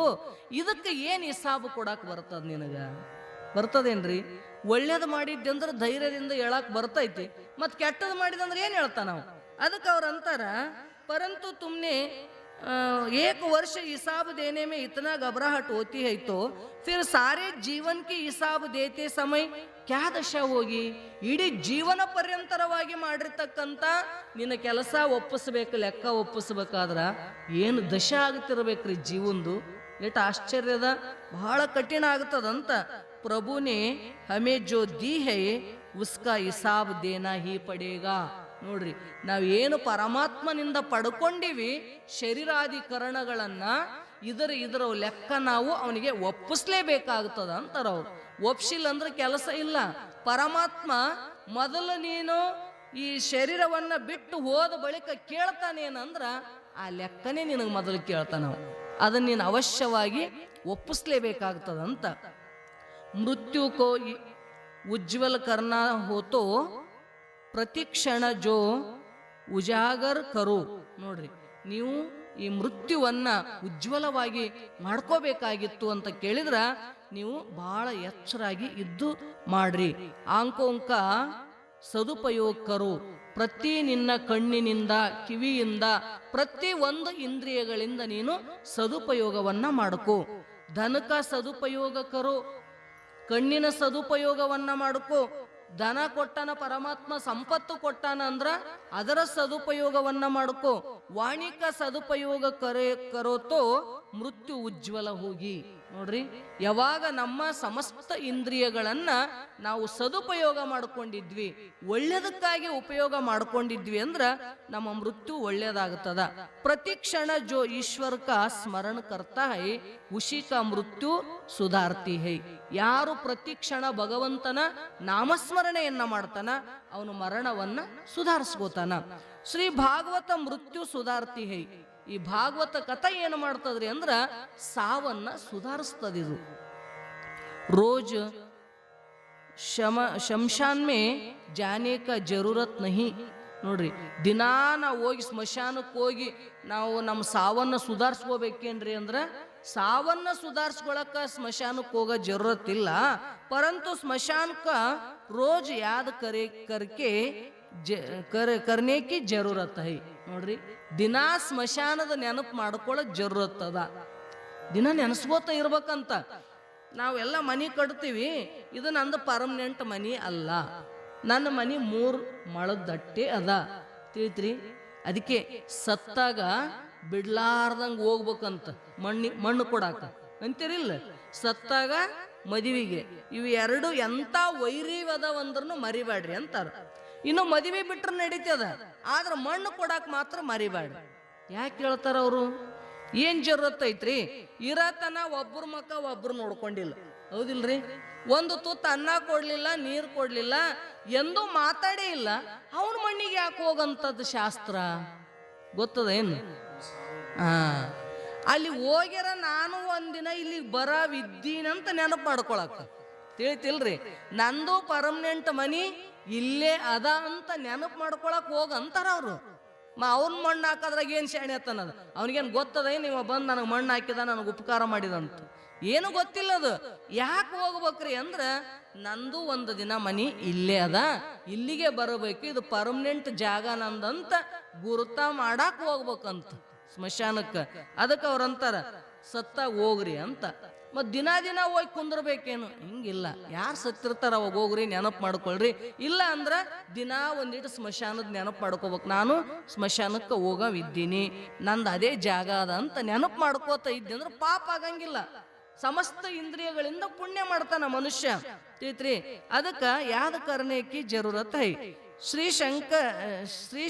ಇದಕ್ಕೆ ಏನು ಹಿಸಾಬು ಕೊಡಕ್ಕೆ ಬರ್ತದ ನಿನಗ? ಬರ್ತದೇನ್ರಿ? ಒಳ್ಳೇದು ಮಾಡಿದ್ದಂದ್ರೆ ಧೈರ್ಯದಿಂದ ಹೇಳಕ್ ಬರ್ತೈತಿ, ಮತ್ತು ಕೆಟ್ಟದ್ದು ಮಾಡಿದಂದ್ರೆ ಏನು ಹೇಳ್ತಾ ನಾವು? ಅದಕ್ಕೆ ಅವ್ರು ಅಂತಾರ, ಪರಂತು ತುಮ್ನೆ एक वर्ष हिसाब देने में इतना घबराहट होती है तो फिर सारे जीवन की हिसाब देते समय क्या दशा ಹೋಗಿ? ಇಡೀ ಜೀವನ ಪರ್ಯಂತರವಾಗಿ ಮಾಡಿರ್ತಕ್ಕಂಥ ನಿನ್ನ ಕೆಲಸ ಒಪ್ಪಿಸ್ಬೇಕು, ಲೆಕ್ಕ ಒಪ್ಪಿಸ್ಬೇಕಾದ್ರ ಏನು ದಶೆ ಆಗ್ತಿರ್ಬೇಕ್ರಿ ಜೀವಂದು. ಎಷ್ಟು ಆಶ್ಚರ್ಯದ, ಬಹಳ ಕಠಿಣ ಆಗ್ತದಂತ. ಪ್ರಭುನೇ ಹಮೇ ಜೋ ದಿ ಹೈ ಉಸ್ಕಾ ಹಿಸಾಬ್ ದೇನಾ ಹಿ ಪಡೇಗಾ. ನೋಡ್ರಿ, ನಾವೇನು ಪರಮಾತ್ಮನಿಂದ ಪಡ್ಕೊಂಡಿವಿ ಶರೀರಾಧಿಕರಣಗಳನ್ನ, ಇದರ ಲೆಕ್ಕ ನಾವು ಅವನಿಗೆ ಒಪ್ಪಿಸ್ಲೇಬೇಕಾಗ್ತದ ಅಂತಾರ ಅವ್ರು. ಒಪ್ಸಿಲ್ಲ ಅಂದ್ರೆ ಕೆಲಸ ಇಲ್ಲ. ಪರಮಾತ್ಮ ಮೊದಲು ನೀನು ಈ ಶರೀರವನ್ನ ಬಿಟ್ಟು ಹೋದ ಬಳಿಕ ಕೇಳ್ತಾನೇನಂದ್ರ ಆ ಲೆಕ್ಕನೇ ನಿನಗೆ ಮೊದಲು ಕೇಳ್ತಾನ. ಅದನ್ನ ನೀನು ಅವಶ್ಯವಾಗಿ ಒಪ್ಪಿಸ್ಲೇಬೇಕಾಗ್ತದಂತ. ಮೃತ್ಯು ಕೋ ಉಜ್ವಲ ಕರ್ನ ಹೋತೋ ಪ್ರತಿಕ್ಷಣ ಜೋ ಉಜಾಗರ್ ಕರು. ನೋಡ್ರಿ, ನೀವು ಈ ಮೃತ್ಯುವನ್ನ ಉಜ್ವಲವಾಗಿ ಮಾಡ್ಕೋಬೇಕಾಗಿತ್ತು ಅಂತ ಕೇಳಿದ್ರ ನೀವು ಬಹಳ ಎಚ್ಚರಾಗಿ ಇದ್ದು ಮಾಡ್ರಿ. ಆಂಕೋಂಕ ಸದುಪಯೋಗ ಕರು. ಪ್ರತಿ ನಿನ್ನ ಕಣ್ಣಿನಿಂದ, ಕಿವಿಯಿಂದ, ಪ್ರತಿ ಒಂದು ಇಂದ್ರಿಯಗಳಿಂದ ನೀನು ಸದುಪಯೋಗವನ್ನ ಮಾಡ್ಕೋ. ಧನಕ ಸದುಪಯೋಗ ಕರು, ಕಣ್ಣಿನ ಸದುಪಯೋಗವನ್ನ ಮಾಡ್ಕೋ. ಧನ ಕೊಟ್ಟನ ಪರಮಾತ್ಮ, ಸಂಪತ್ತು ಕೊಟ್ಟಾನ ಅಂದ್ರ ಅದರ ಸದುಪಯೋಗವನ್ನ ಮಾಡ್ಕೋ. ವಾಣಿಕ ಸದುಪಯೋಗ ಕರೋತೋ ಮೃತ್ಯು ಉಜ್ವಲ ಹೋಗಿ. ನೋಡ್ರಿ, ಯಾವಾಗ ನಮ್ಮ ಸಮಸ್ತ ಇಂದ್ರಿಯಗಳನ್ನ ನಾವು ಸದುಪಯೋಗ ಮಾಡ್ಕೊಂಡಿದ್ವಿ, ಒಳ್ಳೆದಕ್ಕಾಗಿ ಉಪಯೋಗ ಮಾಡ್ಕೊಂಡಿದ್ವಿ ಅಂದ್ರ ನಮ್ಮ ಮೃತ್ಯು ಒಳ್ಳೇದಾಗ್ತದ. ಪ್ರತಿ ಕ್ಷಣ ಜೋ ಈಶ್ವರ ಕಾ ಸ್ಮರಣ ಕರ್ತಾ ಹೈ ಉಶಿ ಕಾ ಮೃತ್ಯು ಸುಧಾರ್ತಿ ಹೈ. ಯಾರು ಪ್ರತಿ ಕ್ಷಣ ಭಗವಂತನ ನಾಮಸ್ಮರಣೆಯನ್ನ ಮಾಡ್ತಾನ ಅವನು ಮರಣವನ್ನ ಸುಧಾರಿಸ್ಕೋತಾನ. ಶ್ರೀ ಭಾಗವತ ಮೃತ್ಯು ಸುಧಾರ್ತಿ ಹೈ. ಈ ಭಾಗವತ ಕಥೆ ಏನು ಮಾಡ್ತದ್ರಿ ಅಂದ್ರ ಸಾವನ್ನ ಸುಧಾರಿಸ್ತದಿದು. ರೋಜ್ ಶಮಶಾನ್ ಮೇ ಜಾನೆ ಕಾ ಜರೂರತ್ ನಹಿ. ನೋಡ್ರಿ, ದಿನಾ ನಾವು ಹೋಗಿ ಸ್ಮಶಾನಕ್ಕೆ ಹೋಗಿ ನಾವು ನಮ್ಮ ಸಾವನ್ನ ಸುಧಾರಿಸ್ಕೋಬೇಕೇನ್ರಿ ಅಂದ್ರ ಸಾವನ್ನ ಸುಧಾರಿಸ್ಕೊಳಕ ಸ್ಮಶಾನಕ್ಕೆ ಹೋಗೋ ಜರೂರತ್ ಇಲ್ಲ. ಪರಂತು ಸ್ಮಶಾನಕ್ಕ ರೋಜ್ ಯಾದ್ ಕರ್ಕೆ ಕರ್ನೆ ಕಿ ಜರೂರತ್ ಹೈ. ನೋಡ್ರಿ, ದಿನಾ ಸ್ಮಶಾನದ ನೆನಪು ಮಾಡ್ಕೊಳ್ಳೋಕ್ ಜರೂರತ್ ಅದ. ದಿನ ನೆನೆಸ್ಕೋತ ಇರ್ಬೇಕಂತ. ನಾವೆಲ್ಲ ಮನಿ ಕಟ್ತೀವಿ, ಇದು ನಂದು ಪರ್ಮನೆಂಟ್ ಮನಿ ಅಲ್ಲ, ನನ್ನ ಮನಿ 3 ಮಳದಟ್ಟೆ ಅದ, ತಿಳಿತ್ರಿ? ಅದಕ್ಕೆ ಸತ್ತಾಗ ಬಿಡ್ಲಾರ್ದಂಗ ಹೋಗ್ಬೇಕಂತ ಮಣ್ಣು ಕೊಡಾಕ ಅಂತೀರಿಲ್ಲ. ಸತ್ತಾಗ ಮದುವೆಗೆ ಇವು ಎರಡು ಎಂತ ವೈರಿವದವಂದ್ರೂ ಮರಿಬೇಡ್ರಿ ಅಂತಾರ. ಇನ್ನು ಮದುವೆ ಬಿಟ್ರೆ ನಡೀತದ, ಆದ್ರೆ ಮಣ್ಣು ಕೊಡಾಕ ಮಾತ್ರ ಮರಿಬೇಡ್ರಿ. ಯಾಕೆ ಹೇಳ್ತಾರ ಅವರು? ಏನ್ ಜರೂರತ್ ಐತ್ರಿ? ಇರತನ ಒಬ್ರ ಮಕ್ಕ ಒಬ್ರು ನೋಡ್ಕೊಂಡಿಲ್ಲ, ಹೌದಿಲ್ರಿ? ಒಂದು ತುತ್ತು ಅನ್ನ ಕೊಡ್ಲಿಲ್ಲ, ನೀರು ಕೊಡ್ಲಿಲ್ಲ, ಎಂದೂ ಮಾತಾಡೇ ಇಲ್ಲ. ಅವನ ಮಣ್ಣಿಗೆ ಯಾಕೆ ಹೋಗಂತದ್ದು ಶಾಸ್ತ್ರ ಗೊತ್ತದ ಏನು? ಅಲ್ಲಿ ಹೋಗ್ಯಾರ ನಾನು ಒಂದಿನ ಇಲ್ಲಿಗೆ ಬರವಿದ್ದೀನಂತ ನೆನಪು ಮಾಡ್ಕೊಳಕ, ತಿಳಿತಿಲ್ರಿ? ನಂದು ಪರ್ಮನೆಂಟ್ ಮನಿ ಇಲ್ಲೇ ಅದ ಅಂತ ನೆನಪು ಮಾಡ್ಕೊಳಕ್ ಹೋಗಂತಾರ ಅವ್ರು. ಅವ್ನ ಮಣ್ಣು ಹಾಕೋದ್ರಾಗ ಏನ್ ಶಾಣೆ ಅತ್ತನದ? ಅವನಿಗೇನು ಗೊತ್ತದ? ನೀವು ಬಂದು ನನಗೆ ಮಣ್ಣು ಹಾಕಿದ, ನನಗೆ ಉಪಕಾರ ಮಾಡಿದಂತ ಏನು ಗೊತ್ತಿಲ್ಲ. ಅದು ಯಾಕೆ ಹೋಗ್ಬೇಕ್ರಿ ಅಂದ್ರ ನಂದು ಒಂದು ದಿನ ಮನಿ ಇಲ್ಲೇ ಅದ, ಇಲ್ಲಿಗೆ ಬರಬೇಕು, ಇದು ಪರ್ಮನೆಂಟ್ ಜಾಗ ನಂದಂತ ಗುರುತ ಮಾಡಾಕ್ ಹೋಗ್ಬೇಕಂತ ಸ್ಮಶಾನಕ್ಕ. ಅದಕ್ಕೆ ಅವ್ರಂತಾರ ಸತ್ತಾಗ ಹೋಗ್ರಿ ಅಂತ. ಮತ್ತು ದಿನ ಹೋಗಿ ಕುಂದ್ರಬೇಕೇನು? ಹಿಂಗಿಲ್ಲ. ಯಾರು ಸತ್ತಿರ್ತಾರ ಅವಾಗ ಹೋಗ್ರಿ, ನೆನಪು ಮಾಡ್ಕೊಳ್ರಿ. ಇಲ್ಲ ಅಂದ್ರೆ ದಿನ ಒಂದಿಟ್ಟು ಸ್ಮಶಾನದ ನೆನಪು ಮಾಡ್ಕೋಬೇಕು. ನಾನು ಸ್ಮಶಾನಕ್ಕೆ ಹೋಗವಿದ್ದೀನಿ, ನಂದು ಅದೇ ಜಾಗ ಅದ ಅಂತ ನೆನಪು ಮಾಡ್ಕೋತ ಇದ್ದೆ ಅಂದ್ರೆ ಪಾಪ ಆಗಂಗಿಲ್ಲ. ಸಮಸ್ತ ಇಂದ್ರಿಯಗಳಿಂದ ಪುಣ್ಯ ಮಾಡ್ತಾನ ಮನುಷ್ಯ. ತಿಳಿತ್ರಿ? ಅದಕ್ಕೆ ಯಾದ ಕರ್ನೇಕಿ ಜರೂರತ್ ಹೈ. ಶ್ರೀ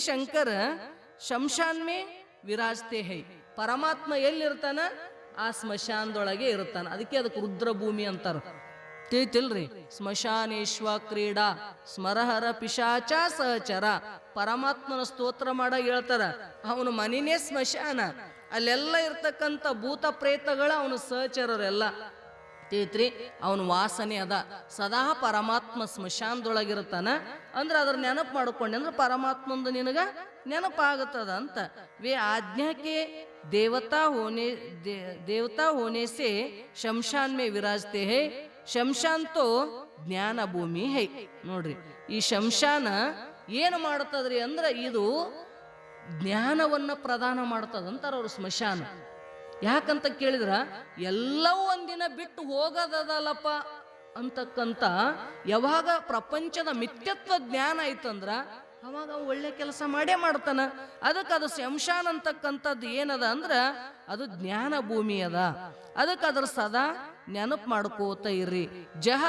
ಶಂಕರ ಶಂಶಾನ್ ಮೇ ವಿರಾಜ್ತೆ ಹೈ. ಪರಮಾತ್ಮ ಎಲ್ಲಿರ್ತಾನ? ಆ ಸ್ಮಶಾನದೊಳಗೆ ಇರ್ತಾನ. ಅದಕ್ಕೆ ಅದಕ್ಕೆ ರುದ್ರಭೂಮಿ ಅಂತಾರ. ತಿಳಿತಿಲ್ರಿ? ಸ್ಮಶಾನೇಶ್ವ ಕ್ರೀಡಾ ಸ್ಮರಹರ ಪಿಶಾಚ ಸಹಚರ. ಪರಮಾತ್ಮನ ಸ್ತೋತ್ರ ಮಾಡಾಗ ಹೇಳ್ತಾರ, ಅವನು ಮನಿನೇ ಸ್ಮಶಾನ, ಅಲ್ಲೆಲ್ಲ ಇರ್ತಕ್ಕಂಥ ಭೂತ ಪ್ರೇತಗಳ ಅವನು ಸಹಚರರೆಲ್ಲ. ತಿಳಿತ್ರಿ? ಅವನ ವಾಸನೆ ಅದ. ಸದಾ ಪರಮಾತ್ಮ ಸ್ಮಶಾನದೊಳಗಿರ್ತಾನ. ಅಂದ್ರೆ ಅದ್ರ ನೆನಪು ಮಾಡ್ಕೊಂಡೆ ಅಂದ್ರೆ ಪರಮಾತ್ಮಂದು ನಿನಗ ನೆನಪಾಗುತ್ತದ ಅಂತ. ವೇ ಆಜ್ಞಾಕ್ಕೆ ದೇವತಾ ಹೋನೆ ಸೆ ಶಂಶಾನ್ ಮೇ ವಿರಾಜ್ತೆ ಹೈ. ಶಂಶಾನ್ ತೋ ಜ್ಞಾನ ಭೂಮಿ ಹೈ. ನೋಡ್ರಿ, ಈ ಶಂಶಾನ ಏನು ಮಾಡ್ತದ್ರಿ ಅಂದ್ರೆ ಇದು ಜ್ಞಾನವನ್ನ ಪ್ರದಾನ ಮಾಡ್ತದಂತಾರ ಅವ್ರು ಸ್ಮಶಾನ. ಯಾಕಂತ ಕೇಳಿದ್ರ, ಎಲ್ಲವೂ ಒಂದಿನ ಬಿಟ್ಟು ಹೋಗೋದಲ್ಲಪ್ಪ ಅಂತಕ್ಕಂಥ ಯಾವಾಗ ಪ್ರಪಂಚದ ಮಿಥ್ಯತ್ವ ಜ್ಞಾನ ಆಯ್ತಂದ್ರ ಅವಾಗ ಒಳ್ಳೆ ಕೆಲಸ ಮಾಡೇ ಮಾಡ್ತಾನ. ಅದಕ್ಕೆ ಅದು ಶಂಶಾನ್ ಅಂತಕ್ಕಂಥದ್ದು ಏನದ ಅಂದ್ರ ಅದು ಜ್ಞಾನ ಭೂಮಿ ಅದ. ಅದಕ್ಕೆ ಅದ್ರ ಸದಾ ನೆನಪು ಮಾಡ್ಕೋತ ಇರ್ರಿ. ಜಹ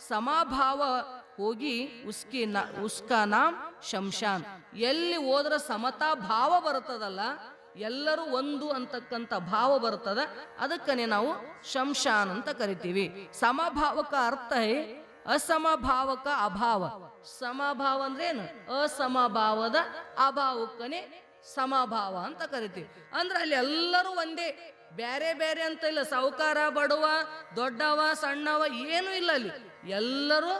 ಸಮಾಭಾವ ಹೋಗಿ ಉಸ್ಕಾ ನಾಮ್ ಶಂಶಾನ್. ಎಲ್ಲಿ ಹೋದ್ರ ಸಮತಾ ಭಾವ ಬರ್ತದಲ್ಲ, ಎಲ್ಲರೂ ಒಂದು ಅಂತಕ್ಕಂಥ ಭಾವ ಬರ್ತದ. ಅದಕ್ಕನೆ ನಾವು ಶಂಶಾನ್ ಅಂತ ಕರಿತೀವಿ. ಸಮಭಾವಕ ಅರ್ಥ ಅಸಮಭಾವಕ ಅಭಾವ. ಸಮಭಾವ ಅಂದ್ರೆ ಏನು? ಅಸಮಭಾವದ ಅಭಾವಕ್ಕನೆ ಸಮಭಾವ ಅಂತ ಕರಿತೀವಿ. ಅಂದ್ರೆ ಅಲ್ಲಿ ಎಲ್ಲರೂ ಒಂದೇ, ಬೇರೆ ಬೇರೆ ಅಂತ ಇಲ್ಲ. ಸಾಹುಕಾರ ಬಡವ, ದೊಡ್ಡವ ಸಣ್ಣವ ಏನೂ ಇಲ್ಲ. ಅಲ್ಲಿ ಎಲ್ಲರೂ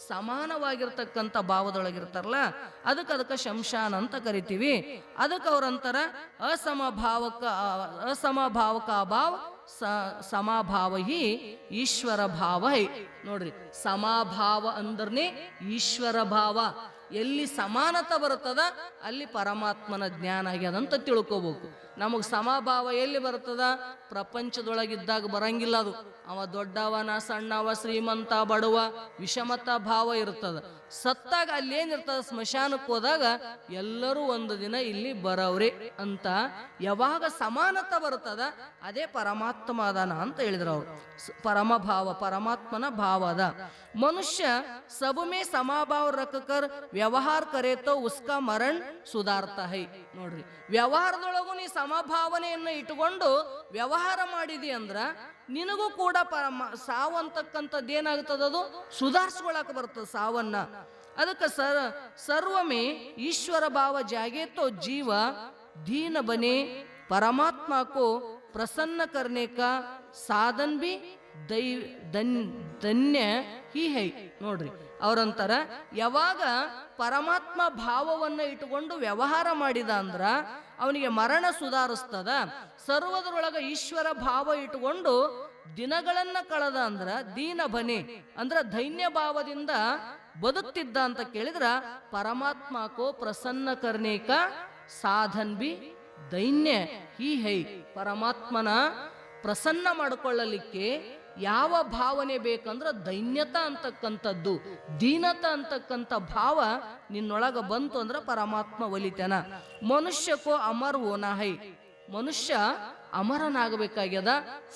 ಸಮಾನವಾಗಿರ್ತಕ್ಕಂಥ ಭಾವದೊಳಗಿರ್ತಾರಲ್ಲ, ಅದಕ್ಕೆ ಶಂಶಾನ್ ಅಂತ ಕರಿತೀವಿ. ಅದಕ್ಕೆ ಅವ್ರಂತಾರ ಅಸಮಭಾವಕ ಅಭಾವ ಸಮಾಭಾವ ಹಿ ಈಶ್ವರ ಭಾವ ಹೈ. ನೋಡ್ರಿ, ಸಮಾಭಾವ ಅಂದ್ರನೇ ಈಶ್ವರ ಭಾವ. ಎಲ್ಲಿ ಸಮಾನತೆ ಬರ್ತದ ಅಲ್ಲಿ ಪರಮಾತ್ಮನ ಜ್ಞಾನ ಆಗ್ಯದಂತ ತಿಳ್ಕೋಬೇಕು. ನಮಗೆ ಸಮಭಾವ ಎಲ್ಲಿ ಬರ್ತದ? ಪ್ರಪಂಚದೊಳಗಿದ್ದಾಗ ಬರಂಗಿಲ್ಲ. ಅದು ಅವ ದೊಡ್ಡವನ ಸಣ್ಣವ ಶ್ರೀಮಂತ ಬಡವ ವಿಷಮತ ಭಾವ ಇರ್ತದ. ಸತ್ತಾಗ ಅಲ್ಲಿ ಏನಿರ್ತದ? ಸ್ಮಶಾನಕ್ಕೆ ಹೋದಾಗ ಎಲ್ಲರೂ ಒಂದು ದಿನ ಇಲ್ಲಿ ಬರವ್ರೆ ಅಂತ ಯಾವಾಗ ಸಮಾನತೆ ಬರ್ತದ ಅದೇ ಪರಮಾತ್ಮ ಅದಾನ ಅಂತ ಹೇಳಿದ್ರು ಅವರು. ಪರಮಭಾವ ಪರಮಾತ್ಮನ ಭಾವ ಅದ. ಮನುಷ್ಯ ಸಬಮೇ ಸಮಾಭಾವ ರಖಕರ್ ವ್ಯವಹಾರ ಕರೇತೋ ಉಸ್ಕಾ ಮರಣ್ ಸುಧಾರ್ಥ ಹೈ. ನೋಡ್ರಿ, ವ್ಯವಹಾರದೊಳಗು ನೀ ಸಮಭಾವನೆಯನ್ನು ಇಟ್ಟುಕೊಂಡು ವ್ಯವಹಾರ ಮಾಡಿದಿ ಅಂದ್ರ ನಿನಗೂ ಕೂಡ ಸಾವು ಅಂತಕ್ಕಂಥದ್ದು ಏನಾಗ್ತದ? ಅದು ಸುಧಾರಿಸ್ಕೊಳಕ್ ಬರ್ತದೆ ಸಾವನ್ನ. ಅದಕ್ಕೆ ಸರ್ವಮೇ ಈಶ್ವರ ಭಾವ ಜಾಗೆ ತೋ ಜೀವ ದೀನ ಬನೆ ಪರಮಾತ್ಮ ಕೋ ಪ್ರಸನ್ನ ಕರ್ನೆ ಕಾ ಸಾಧನ್ ಬಿ ಧನ್ಯ ಹಿ ಹೈ. ನೋಡ್ರಿ, ಅವ್ರಂತಾರ ಯಾವಾಗ ಪರಮಾತ್ಮ ಭಾವವನ್ನ ಇಟ್ಟುಕೊಂಡು ವ್ಯವಹಾರ ಮಾಡಿದ ಅಂದ್ರ ಅವನಿಗೆ ಮರಣ ಸುಧಾರಿಸ್ತದ. ಸರ್ವದರೊಳಗ ಈಶ್ವರ ಭಾವ ಇಟ್ಟುಕೊಂಡು ದಿನಗಳನ್ನ ಕಳೆದ ಅಂದ್ರ ದೀನ ಬನೆ ಅಂದ್ರ ದೈನ್ಯ ಭಾವದಿಂದ ಬದುಕ್ತಿದ್ದ ಅಂತ ಕೇಳಿದ್ರ ಪರಮಾತ್ಮಕೋ ಪ್ರಸನ್ನ ಕರ್ನೇಕ ಸಾಧನ್ ಬಿ ದೈನ್ಯ ಹಿ ಹೈ. ಪರಮಾತ್ಮನ ಪ್ರಸನ್ನ ಮಾಡಿಕೊಳ್ಳಲಿಕ್ಕೆ ಯಾವ ಭಾವನೆ ಬೇಕಂದ್ರ ದೈನ್ಯತ ಅಂತಕ್ಕಂಥದ್ದು, ದೀನತ ಅಂತಕ್ಕಂಥ ಭಾವ ನಿನ್ನೊಳಗ ಬಂತು ಅಂದ್ರ ಪರಮಾತ್ಮ ಒಲಿತನ. ಮನುಷ್ಯಕೋ ಅಮರ್ ಹೋನ ಹೈ. ಮನುಷ್ಯ ಅಮರನಾಗಬೇಕಾಗ್ಯದ,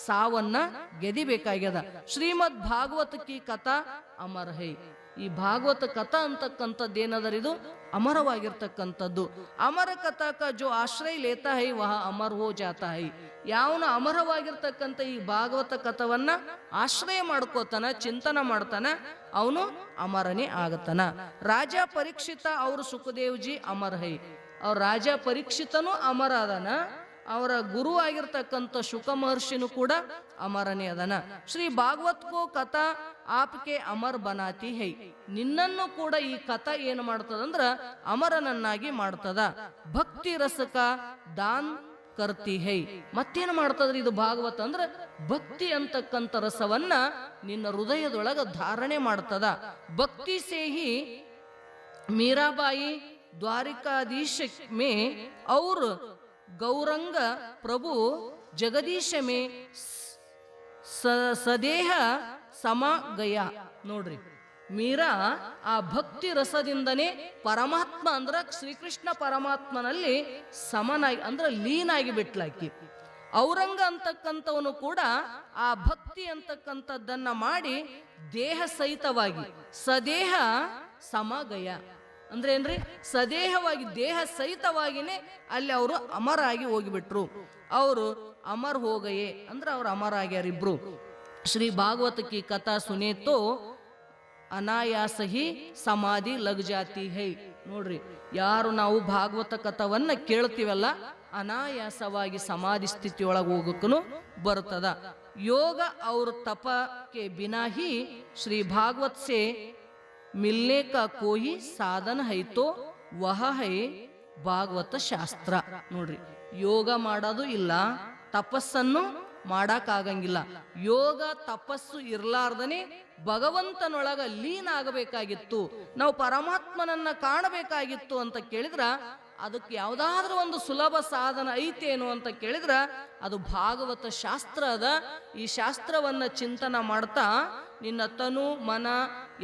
ಸಾವನ್ನ ಗೆದಿಬೇಕಾಗ್ಯದ. ಶ್ರೀಮದ್ ಭಾಗವತ ಕಿ ಕಥಾ ಅಮರ್ ಹೈ. ಈ ಭಾಗವತ ಕಥಾ ಅಂತಕ್ಕಂಥದ್ದು ಏನದರ ಇದು ಅಮರವಾಗಿರ್ತಕ್ಕಂಥದ್ದು. ಅಮರ ಕಥಾ ಕ ಜೋ ಆಶ್ರಯ ಲೇತಾ ಹೈ ವಹ ಅಮರ್ ಹೋ ಜಾತಾ ಹೈ. ಯಾವನ ಅಮರವಾಗಿರ್ತಕ್ಕಂಥ ಈ ಭಾಗವತ ಕಥವನ್ನ ಆಶ್ರಯ ಮಾಡ್ಕೋತಾನ, ಚಿಂತನ ಮಾಡ್ತಾನ, ಅವನು ಅಮರನೇ ಆಗತಾನ. ರಾಜ ಪರೀಕ್ಷಿತ ಅವರು ಸುಖದೇವ್ಜಿ ಅಮರ್ ಹೈ. ಅವ್ರ ರಾಜ ಪರೀಕ್ಷಿತನು ಅಮರ ಅದನ. ಅವರ ಗುರು ಆಗಿರ್ತಕ್ಕಂಥ ಶುಕ ಮಹರ್ಷಿನೂ ಕೂಡ ಅಮರನೇ ಅದನ. ಶ್ರೀ ಭಾಗವತ್ ಕೋ ಕಥಾ ಆಪ್ಕೆ ಅಮರ್ ಬನಾತಿ ಹೈ. ನಿನ್ನನ್ನು ಕೂಡ ಈ ಕಥಾ ಏನು ಮಾಡ್ತದಂದ್ರ ಅಮರನನ್ನಾಗಿ ಮಾಡ್ತದ. ಭಕ್ತಿ ರಸಕ ದಾನ್ ಕರ್ತಿ ಹೈ. ಮತ್ತೇನು ಮಾಡ್ತದ್ರಿ ಇದು ಭಾಗವತ ಅಂದ್ರ ಭಕ್ತಿ ಅಂತಕ್ಕಂಥ ರಸವನ್ನ ನಿನ್ನ ಹೃದಯದೊಳಗ ಧಾರಣೆ ಮಾಡ್ತದ. ಭಕ್ತಿ ಸೇಹಿ ಮೀರಾಬಾಯಿ ದ್ವಾರಿಕಾಧೀಶ ಮೇ ಔರ್ ಗೌರಂಗ ಪ್ರಭು ಜಗದೀಶ ಮೇ ಸದೇಹ ಸಮಗಯ. ನೋಡ್ರಿ, ಮೀರಾ ಆ ಭಕ್ತಿ ರಸದಿಂದನೇ ಪರಮಾತ್ಮ ಅಂದ್ರ ಶ್ರೀಕೃಷ್ಣ ಪರಮಾತ್ಮನಲ್ಲಿ ಸಮನಾಗಿ ಅಂದ್ರೆ ಲೀನಾಗಿ ಬಿಟ್ಲಾಕಿ. ಔರಂಗ ಅಂತಕ್ಕಂಥವನು ಕೂಡ ಆ ಭಕ್ತಿ ಅಂತಕ್ಕಂಥದ್ದನ್ನ ಮಾಡಿ ದೇಹ ಸಹಿತವಾಗಿ ಸದೇಹ ಸಮಗಯ ಅಂದ್ರೆ ಏನ್ರಿ, ಸದೇಹವಾಗಿ ದೇಹ ಸಹಿತವಾಗಿನೇ ಅಲ್ಲಿ ಅವರು ಅಮರಾಗಿ ಹೋಗಿಬಿಟ್ರು. ಅವರು ಅಮರ್ ಹೋಗಯೇ ಅಂದ್ರೆ ಅವ್ರು ಅಮರ ಆಗ್ಯಾರಿಬ್ರು. ಶ್ರೀ ಭಾಗವತ ಕಿ ಕಥಾ ಸುನೇತೋ ಅನಾಯಾಸಹಿ ಸಮಾಧಿ ಲಗ್ ಜಾತಿ ಹೈ. ನೋಡ್ರಿ, ಯಾರು ನಾವು ಭಾಗವತ ಕಥವನ್ನ ಕೇಳ್ತೀವಲ್ಲ, ಅನಾಯಾಸವಾಗಿ ಸಮಾಧಿ ಸ್ಥಿತಿಯೊಳಗೆ ಹೋಗಕ್ಕೂ ಬರ್ತದ. ಯೋಗ ಅವ್ರ ತಪಕ್ಕೆ ಬಿನಾ ಹಿ ಶ್ರೀ ಭಾಗವತ್ ಸೆ ಮಿಲ್ನೆ ಕಾ ಕೋಯಿ ಸಾಧನ ಹೈತೋ ವಹ ಹೈ ಭಾಗವತ ಶಾಸ್ತ್ರ. ನೋಡ್ರಿ, ಯೋಗ ಮಾಡೋದು ಇಲ್ಲ, ತಪಸ್ಸನ್ನು ಮಾಡಕ್ಕಾಗಂಗಿಲ್ಲ. ಯೋಗ ತಪಸ್ಸು ಇರ್ಲಾರ್ದನೆ ಭಗವಂತನೊಳಗ ಲೀನ ಆಗಬೇಕಾಗಿತ್ತು, ನಾವು ಪರಮಾತ್ಮನನ್ನ ಕಾಣಬೇಕಾಗಿತ್ತು ಅಂತ ಕೇಳಿದ್ರ ಅದಕ್ಕೆ ಯಾವುದಾದ್ರೂ ಒಂದು ಸುಲಭ ಸಾಧನ ಐತೇನು ಅಂತ ಕೇಳಿದ್ರ ಅದು ಭಾಗವತ ಶಾಸ್ತ್ರ ಅದ. ಈ ಶಾಸ್ತ್ರವನ್ನ ಚಿಂತನ ಮಾಡ್ತಾ ನಿನ್ನ ತನು ಮನ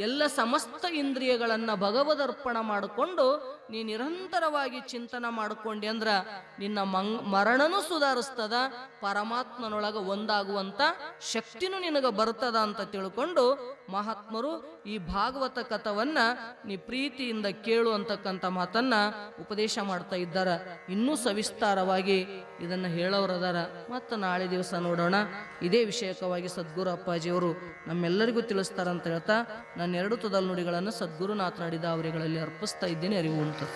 ಎಲ್ಲ ಸಮಸ್ತ ಇಂದ್ರಿಯಗಳನ್ನ ಭಗವದರ್ಪಣ ಮಾಡಿಕೊಂಡು ನೀ ನಿರಂತರವಾಗಿ ಚಿಂತನ ಮಾಡಿಕೊಂಡಿ ಅಂದ್ರ ನಿನ್ನ ಮರಣನೂ ಸುಧಾರಿಸ್ತದ, ಪರಮಾತ್ಮನೊಳಗ ಒಂದಾಗುವಂತ ಶಕ್ತಿನೂ ನಿನಗ ಬರ್ತದ ಅಂತ ತಿಳ್ಕೊಂಡು ಮಹಾತ್ಮರು ಈ ಭಾಗವತ ಕಥವನ್ನ ನೀ ಪ್ರೀತಿಯಿಂದ ಕೇಳು ಅಂತಕ್ಕಂಥ ಮಾತನ್ನ ಉಪದೇಶ ಮಾಡ್ತಾ ಇದ್ದಾರ. ಇನ್ನೂ ಸವಿಸ್ತಾರವಾಗಿ ಇದನ್ನ ಹೇಳೋರದಾರ. ಮತ್ತು ನಾಳೆ ದಿವಸ ನೋಡೋಣ. ಇದೇ ವಿಷಯಕವಾಗಿ ಸದ್ಗುರು ಅಪ್ಪಾಜಿಯವರು ನಮ್ಮೆಲ್ಲರಿಗೂ ತಿಳಿಸ್ತಾರಂತ ಹೇಳ್ತಾ ನನ್ನ ಎರಡು ತುದಲ್ ನುಡಿಗಳನ್ನು ಸದ್ಗುರುನಾಥ ನಡೆದ ಅವರುಗಳಲ್ಲಿ ಅರ್ಪಿಸ್ತಾ ಇದ್ದೇನೆ. ಅರಿವು ಉಂಟು.